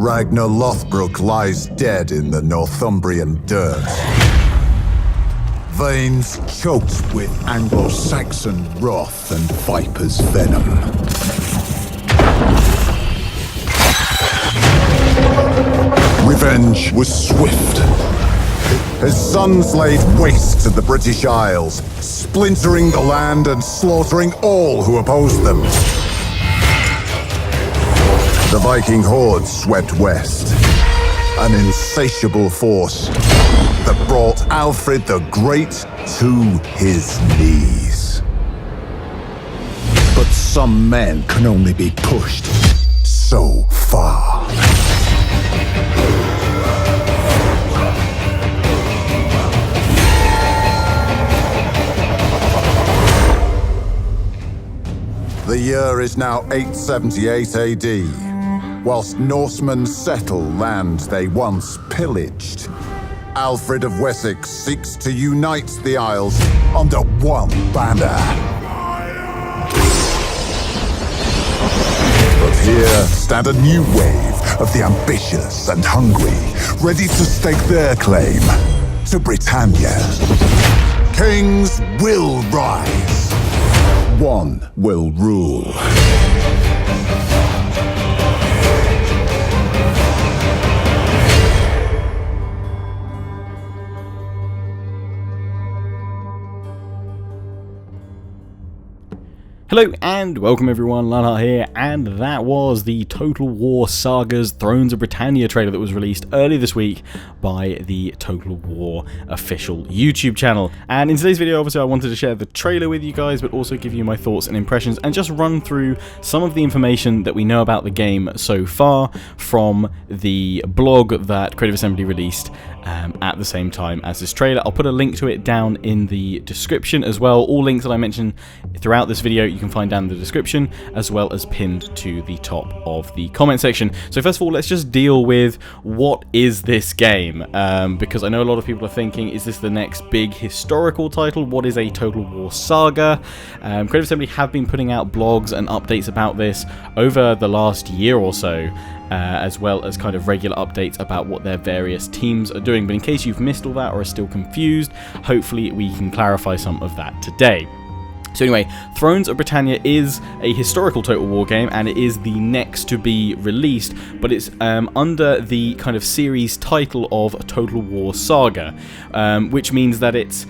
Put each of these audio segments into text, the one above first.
Ragnar Lothbrok lies dead in the Northumbrian dirt. Veins choked with Anglo-Saxon wrath and viper's venom. Revenge was swift. His sons laid waste to the British Isles, splintering the land and slaughtering all who opposed them. The Viking horde swept west, an insatiable force that brought Alfred the Great to his knees. But some men can only be pushed so far. The year is now 878 AD. Whilst Norsemen settle land they once pillaged, Alfred of Wessex seeks to unite the Isles under one banner. But here stand a new wave of the ambitious and hungry, ready to stake their claim to Britannia. Kings will rise. One will rule. Hello and welcome everyone, Lionheart here, and that was the Total War Saga's Thrones of Britannia trailer that was released earlier this week by the Total War official YouTube channel. And in today's video, obviously I wanted to share the trailer with you guys, but also give you my thoughts and impressions and just run through some of the information that we know about the game so far from the blog that Creative Assembly released at the same time as this trailer. I'll put a link to it down in the description as well. All links that I mention throughout this video you can find down in the description, as well as pinned to the top of the comment section. So first of all, let's just deal with what is this game, because I know a lot of people are thinking, is this the next big historical title? What is a Total War Saga? Creative Assembly have been putting out blogs and updates about this over the last year or so, as well as kind of regular updates about what their various teams are doing. But in case you've missed all that or are still confused, hopefully we can clarify some of that today. So anyway, Thrones of Britannia is a historical Total War game, and it is the next to be released, but it's under the kind of series title of Total War Saga, which means that it's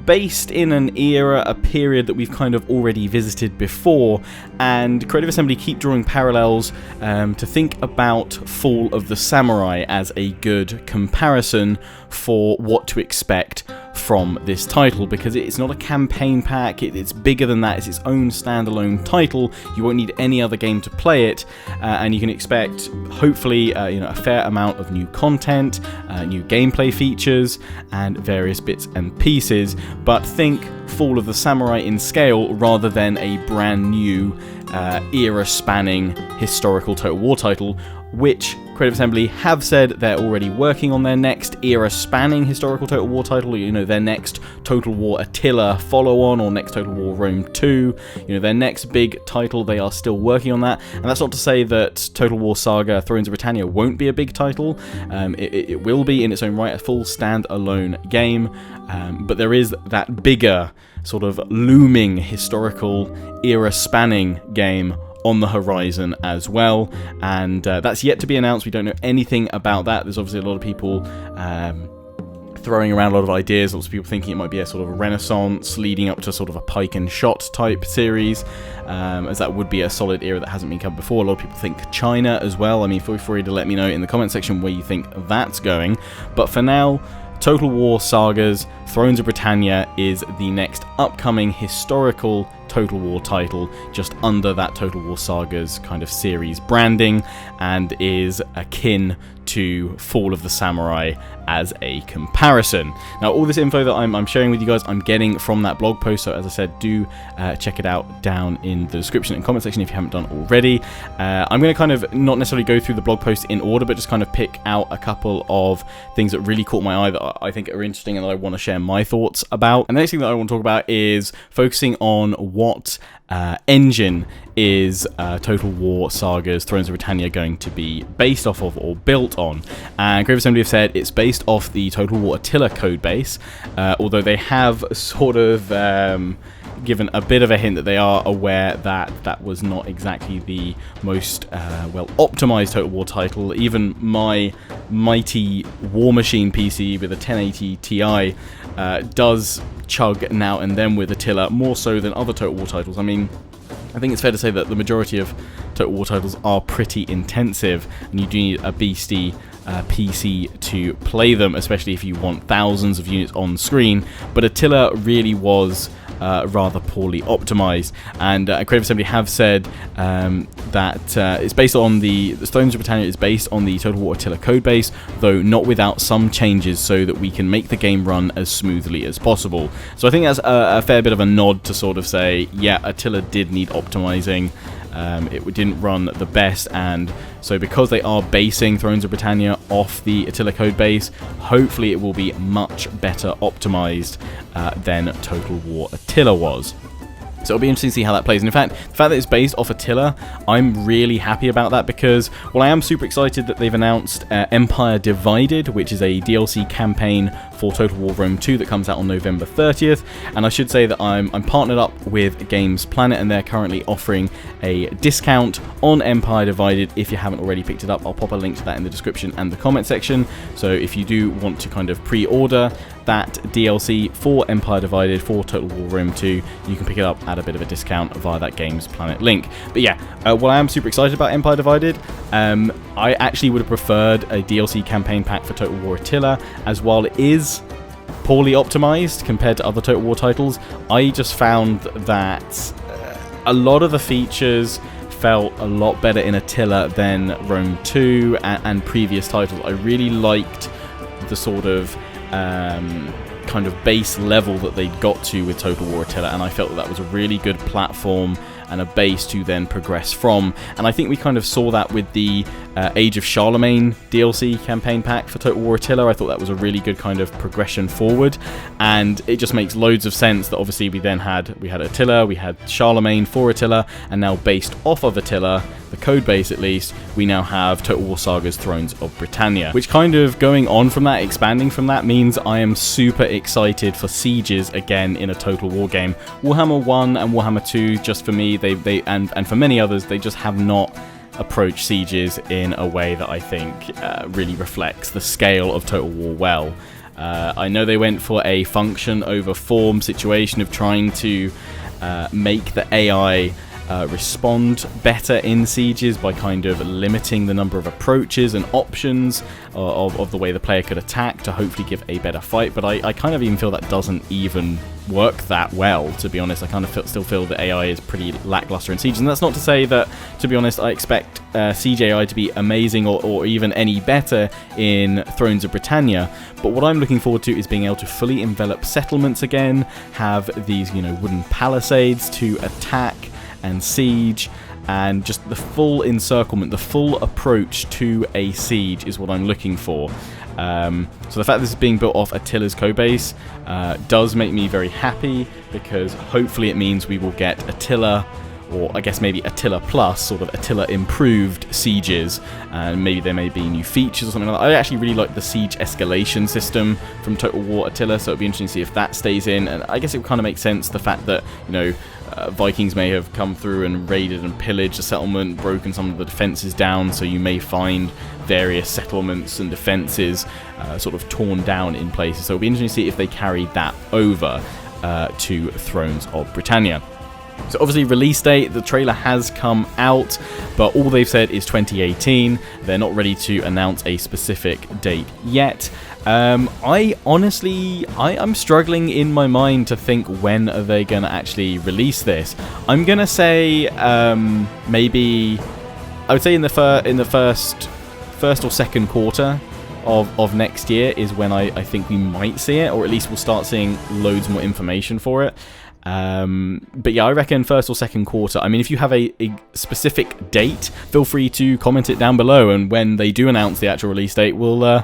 based in an era, a period that we've kind of already visited before, and Creative Assembly keep drawing parallels to think about Fall of the Samurai as a good comparison for what to expect from this title, because it's not a campaign pack, it's bigger than that, it's its own standalone title. You won't need any other game to play it, and you can expect hopefully a fair amount of new content, new gameplay features, and various bits and pieces, but think Fall of the Samurai in scale rather than a brand new era-spanning historical Total War title, which Creative Assembly have said they're already working on their next era-spanning historical Total War title, their next Total War Attila follow-on, or next Total War Rome 2, their next big title. They are still working on that, and that's not to say that Total War Saga Thrones of Britannia won't be a big title. It will be in its own right, a full stand-alone game, but there is that bigger sort of looming historical era-spanning game on the horizon as well, and that's yet to be announced. We don't know anything about that. There's obviously a lot of people throwing around a lot of ideas, lots of people thinking it might be a sort of a renaissance leading up to sort of a pike and shot type series, as that would be a solid era that hasn't been covered before. A lot of people think China as well. I mean, feel free to let me know in the comment section where you think that's going, but for now, Total War Saga's Thrones of Britannia is the next upcoming historical Total War title, just under that Total War Saga's kind of series branding, and is akin to Fall of the Samurai as a comparison. Now, all this info that I'm sharing with you guys, I'm getting from that blog post, so as I said, do check it out down in the description and comment section if you haven't done already. I'm going to kind of not necessarily go through the blog post in order, but just kind of pick out a couple of things that really caught my eye that I think are interesting and that I want to share my thoughts about. And the next thing that I want to talk about is focusing on what engine is Total War Saga's Thrones of Britannia going to be based off of or built on. And Grave Assembly have said it's based off the Total War Attila codebase, although they have sort of given a bit of a hint that they are aware that that was not exactly the most well optimized Total War title. Even my mighty War Machine PC with a 1080 Ti does chug now and then with Attila, more so than other Total War titles. I mean, I think it's fair to say that the majority of Total War titles are pretty intensive, and you do need a beastie PC to play them, especially if you want thousands of units on screen. But Attila really was rather poorly optimized, and Creative Assembly have said that it's based on the Thrones of Britannia is based on the Total War Attila codebase, though not without some changes so that we can make the game run as smoothly as possible. So I think that's a fair bit of a nod to sort of say, yeah, Attila did need optimizing. It didn't run the best, and so because they are basing Thrones of Britannia off the Attila codebase, hopefully it will be much better optimized than Total War Attila was. So it'll be interesting to see how that plays. And in fact, the fact that it's based off Attila, I'm really happy about that, because, well, I am super excited that they've announced Empire Divided, which is a DLC campaign for Total War Rome 2 that comes out on November 30th. And I should say that I'm partnered up with Games Planet, and they're currently offering a discount on Empire Divided. If you haven't already picked it up, I'll pop a link to that in the description and the comment section. So if you do want to kind of pre-order that DLC for Empire Divided for Total War Rome 2, you can pick it up at a bit of a discount via that Games Planet link. But yeah, while I am super excited about Empire Divided, I actually would have preferred a DLC campaign pack for Total War Attila, as while it is poorly optimized compared to other Total War titles, I just found that a lot of the features felt a lot better in Attila than Rome 2 and previous titles. I really liked the sort of kind of base level that they got to with Total War Attila, and I felt that was a really good platform and a base to then progress from. And I think we kind of saw that with the Age of Charlemagne DLC campaign pack for Total War Attila. I thought that was a really good kind of progression forward, and it just makes loads of sense that obviously we had Attila, we had Charlemagne for Attila, and now based off of Attila, the code base at least, we now have Total War Saga's Thrones of Britannia, which kind of going on from that, expanding from that, means I am super excited for sieges again in a Total War game. Warhammer 1 and Warhammer 2, just for me, they and for many others, they just have not approached sieges in a way that I think really reflects the scale of Total War well. I know they went for a function over form situation of trying to make the AI respond better in sieges by kind of limiting the number of approaches and options of the way the player could attack to hopefully give a better fight, but I kind of even feel that doesn't even work that well, to be honest. I kind of still feel that AI is pretty lackluster in sieges, and that's not to say that, to be honest, I expect siege AI to be amazing or even any better in Thrones of Britannia, but what I'm looking forward to is being able to fully envelop settlements again, have these, you know, wooden palisades to attack and siege, and just the full encirclement, the full approach to a siege is what I'm looking for. So the fact this is being built off Attila's codebase does make me very happy, because hopefully it means we will get Attila, or I guess maybe Attila Plus, sort of Attila improved sieges, and maybe there may be new features or something like that. I actually really like the siege escalation system from Total War Attila, so it'll be interesting to see if that stays in, and I guess it would kind of make sense, the fact that, you know, Vikings may have come through and raided and pillaged a settlement, broken some of the defences down, so you may find various settlements and defences sort of torn down in places, so it'll be interesting to see if they carry that over to Thrones of Britannia. So obviously release date, the trailer has come out, but all they've said is 2018. They're not ready to announce a specific date yet. I'm struggling in my mind to think when are they going to actually release this. I'm going to say maybe, I would say in the first or second quarter of next year is when I think we might see it, or at least we'll start seeing loads more information for it. But yeah, I reckon first or second quarter. I mean, if you have a specific date, feel free to comment it down below, and when they do announce the actual release date, we'll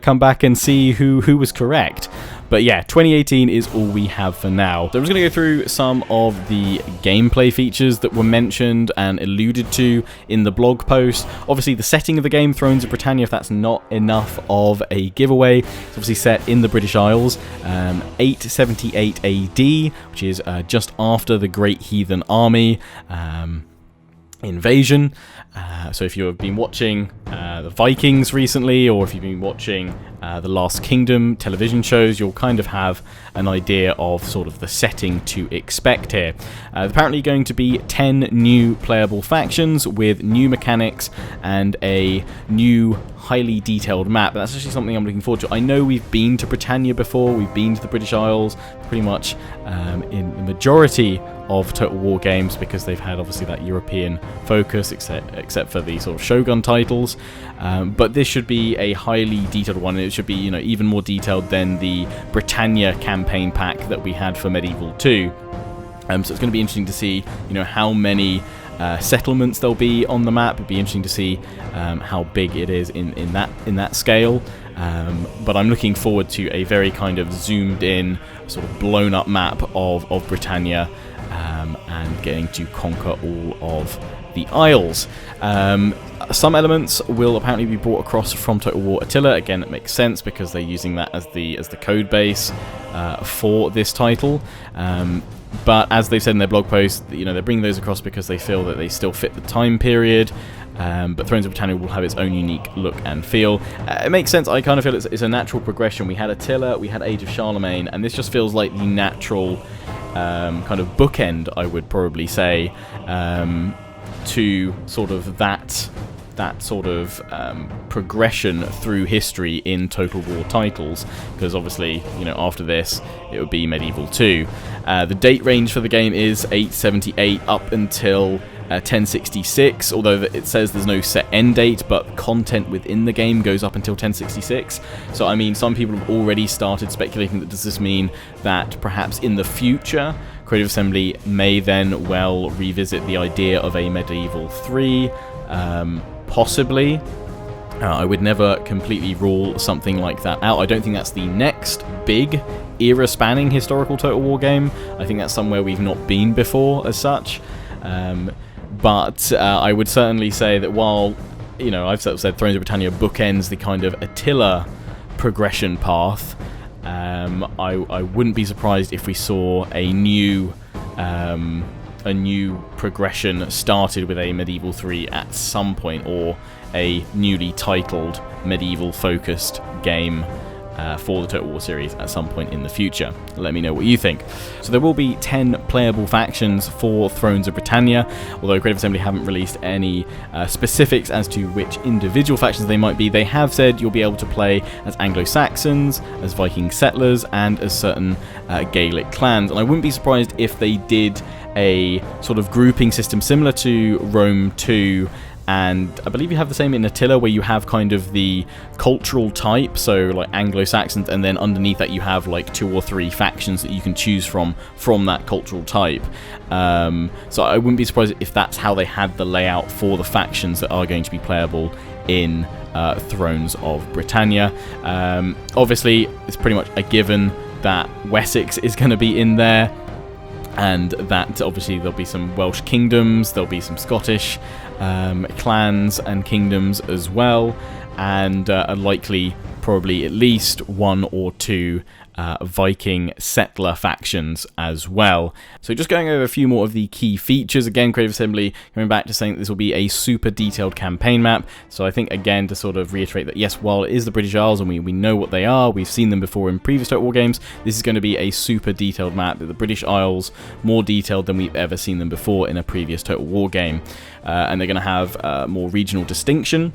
come back and see who was correct. But yeah, 2018 is all we have for now. So I'm just going to go through some of the gameplay features that were mentioned and alluded to in the blog post. Obviously, the setting of the game, Thrones of Britannia, if that's not enough of a giveaway, it's obviously set in the British Isles, 878 AD, which is just after the Great Heathen Army invasion. So if you've been watching the Vikings recently, or if you've been watching the Last Kingdom television shows, you'll kind of have an idea of sort of the setting to expect here. Apparently going to be 10 new playable factions with new mechanics and a new highly detailed map. That's actually something I'm looking forward to. I know we've been to Britannia before, we've been to the British Isles pretty much in the majority of Total War games, because they've had obviously that European focus, except for the sort of Shogun titles. But this should be a highly detailed one. It should be, you know, even more detailed than the Britannia campaign pack that we had for Medieval 2. So it's going to be interesting to see, you know, how many settlements there'll be on the map. It'd be interesting to see how big it is in that scale. But I'm looking forward to a very kind of zoomed in, sort of blown up map of Britannia, and getting to conquer all of the Isles. Some elements will apparently be brought across from Total War Attila. Again, it makes sense because they're using that as the code base for this title. But as they've said in their blog post, you know, they're bringing those across because they feel that they still fit the time period. But Thrones of Britannia will have its own unique look and feel. It makes sense. I kind of feel it's a natural progression. We had Attila, we had Age of Charlemagne, and this just feels like the natural kind of bookend, I would probably say, to sort of that sort of progression through history in Total War titles, because obviously, you know, after this it would be Medieval 2. The date range for the game is 878 up until 1066, although it says there's no set end date, but content within the game goes up until 1066. So I mean, some people have already started speculating that does this mean that perhaps in the future Creative Assembly may then well revisit the idea of a Medieval 3, possibly. I would never completely rule something like that out. I don't think that's the next big era-spanning historical Total War game. I think that's somewhere we've not been before as such. But I would certainly say that while, you know, I've sort of said Thrones of Britannia bookends the kind of Attila progression path, I wouldn't be surprised if we saw a new progression started with a Medieval 3 at some point, or a newly titled medieval-focused game for the Total War series at some point in the future. Let me know what you think. So there will be 10 playable factions for Thrones of Britannia, although Creative Assembly haven't released any specifics as to which individual factions they might be. They have said you'll be able to play as Anglo-Saxons, as Viking settlers, and as certain Gaelic clans, and I wouldn't be surprised if they did a sort of grouping system similar to Rome 2, and I believe you have the same in Attila, where you have kind of the cultural type, so like Anglo-Saxons, and then underneath that you have like 2 or 3 factions that you can choose from that cultural type. So I wouldn't be surprised if that's how they had the layout for the factions that are going to be playable in Thrones of Britannia. Obviously, it's pretty much a given that Wessex is going to be in there, and that obviously there'll be some Welsh kingdoms, there'll be some Scottish clans and kingdoms as well, and likely probably at least 1 or 2 Viking settler factions as well. So just going over a few more of the key features. Again, Creative Assembly coming back to saying that this will be a super detailed campaign map. So I think, again, to sort of reiterate that yes, while it is the British Isles and we know what they are, we've seen them before in previous Total War games, this is going to be a super detailed map. The British Isles more detailed than we've ever seen them before in a previous Total War game. And they're going to have more regional distinction.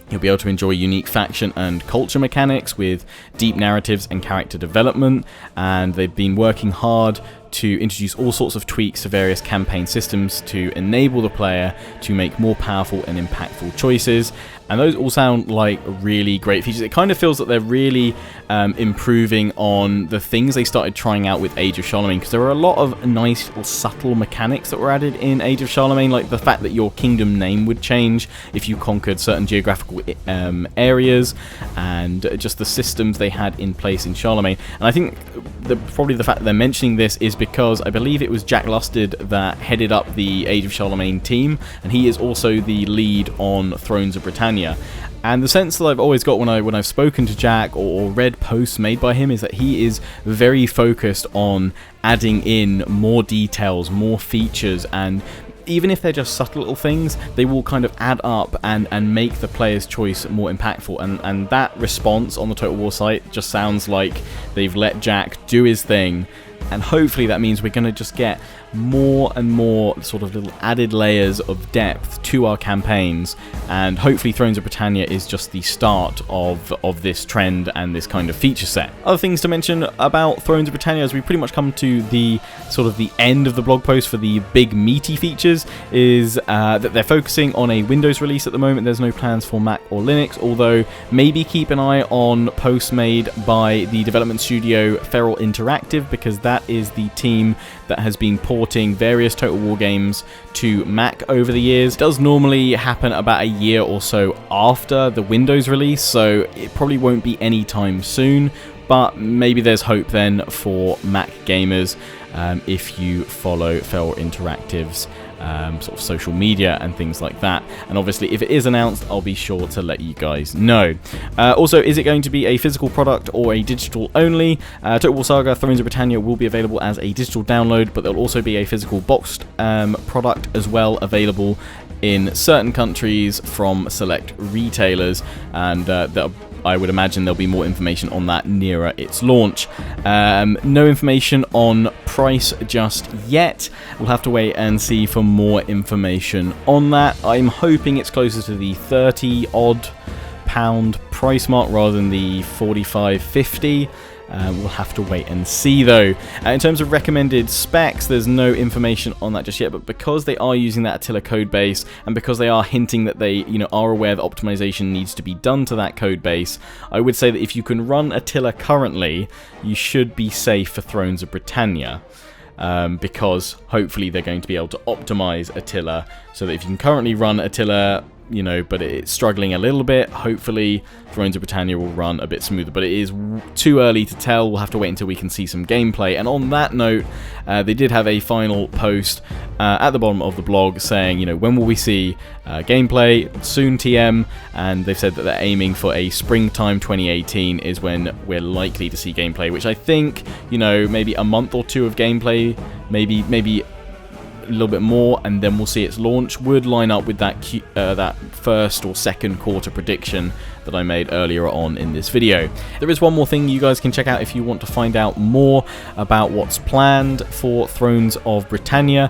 You'll be able to enjoy unique faction and culture mechanics with deep narratives and character development, and they've been working hard to introduce all sorts of tweaks to various campaign systems to enable the player to make more powerful and impactful choices. And those all sound like really great features. It kind of feels that they're really improving on the things they started trying out with Age of Charlemagne, because there were a lot of nice little subtle mechanics that were added in Age of Charlemagne, like the fact that your kingdom name would change if you conquered certain geographical areas, and just the systems they had in place in Charlemagne. And I think probably the fact that they're mentioning this is because I believe it was Jack Lusted that headed up the Age of Charlemagne team, and he is also the lead on Thrones of Britannia. And the sense that I've always got when I've spoken to Jack or read posts made by him is that he is very focused on adding in more details, more features, and even if they're just subtle little things, they will kind of add up and make the player's choice more impactful. And that response on the Total War site just sounds like they've let Jack do his thing, and hopefully that means we're going to just get more and more sort of little added layers of depth to our campaigns, and hopefully Thrones of Britannia is just the start of this trend and this kind of feature set. Other things to mention about Thrones of Britannia as we pretty much come to the sort of the end of the blog post for the big meaty features is that they're focusing on a Windows release at the moment. There's no plans for Mac or Linux, although maybe keep an eye on posts made by the development studio Feral Interactive, because that is the team that has been porting various Total War games to Mac over the years. It does normally happen about a year or so after the Windows release, so it probably won't be anytime soon, but maybe there's hope then for Mac gamers if you follow Feral Interactive's sort of social media and things like that. And obviously if it is announced, I'll be sure to let you guys know. Also, is it going to be a physical product or a digital only? Total War Saga Thrones of Britannia will be available as a digital download, but there'll also be a physical boxed product as well, available in certain countries from select retailers, and I would imagine there'll be more information on that nearer its launch. No information on price just yet. We'll have to wait and see for more information on that. I'm hoping it's closer to the £30 odd price mark rather than the 45-50. We'll have to wait and see though. In terms of recommended specs, there's no information on that just yet, but because they are using that Attila code base, and because they are hinting that they are aware that optimization needs to be done to that code base, I would say that if you can run Attila currently, you should be safe for Thrones of Britannia. Because hopefully they're going to be able to optimize Attila so that if you can currently run Attila, but it's struggling a little bit, hopefully Thrones of Britannia will run a bit smoother, but it is too early to tell. We'll have to wait until we can see some gameplay. And on that note, they did have a final post at the bottom of the blog saying, when will we see gameplay? Soon, TM, and they've said that they're aiming for a springtime 2018 is when we're likely to see gameplay, which I think, maybe a month or two of gameplay, maybe a little bit more, and then we'll see its launch, would line up with that first or second quarter prediction that I made earlier on in this video. There is one more thing you guys can check out if you want to find out more about what's planned for Thrones of Britannia,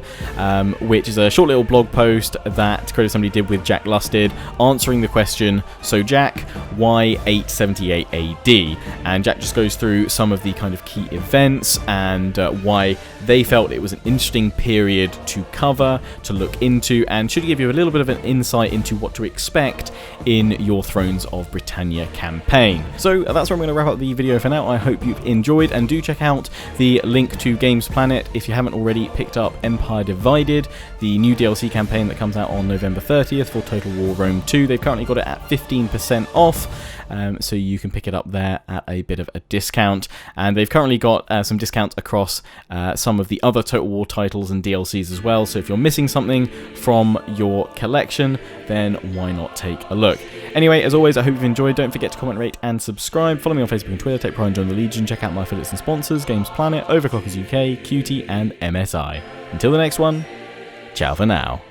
which is a short little blog post that Creative Assembly did with Jack Lusted, answering the question, so Jack, why 878 AD? And Jack just goes through some of the kind of key events and why they felt it was an interesting period to cover, to look into, and should give you a little bit of an insight into what to expect in your Thrones of Britannia campaign. So that's where I'm going to wrap up the video for now. I hope you've enjoyed, and do check out the link to Games Planet if you haven't already picked up Empire Divided, the new DLC campaign that comes out on November 30th for Total War Rome 2. They've currently got it at 15% off. So you can pick it up there at a bit of a discount, and they've currently got some discounts across some of the other Total War titles and DLCs as well, so if you're missing something from your collection, then why not take a look. Anyway, as always, I hope you've enjoyed. Don't forget to comment, rate and subscribe. Follow me on Facebook and Twitter, take pride and join the Legion. Check out my affiliates and sponsors, Games Planet, Overclockers UK, QT and MSI. Until the next one, ciao for now.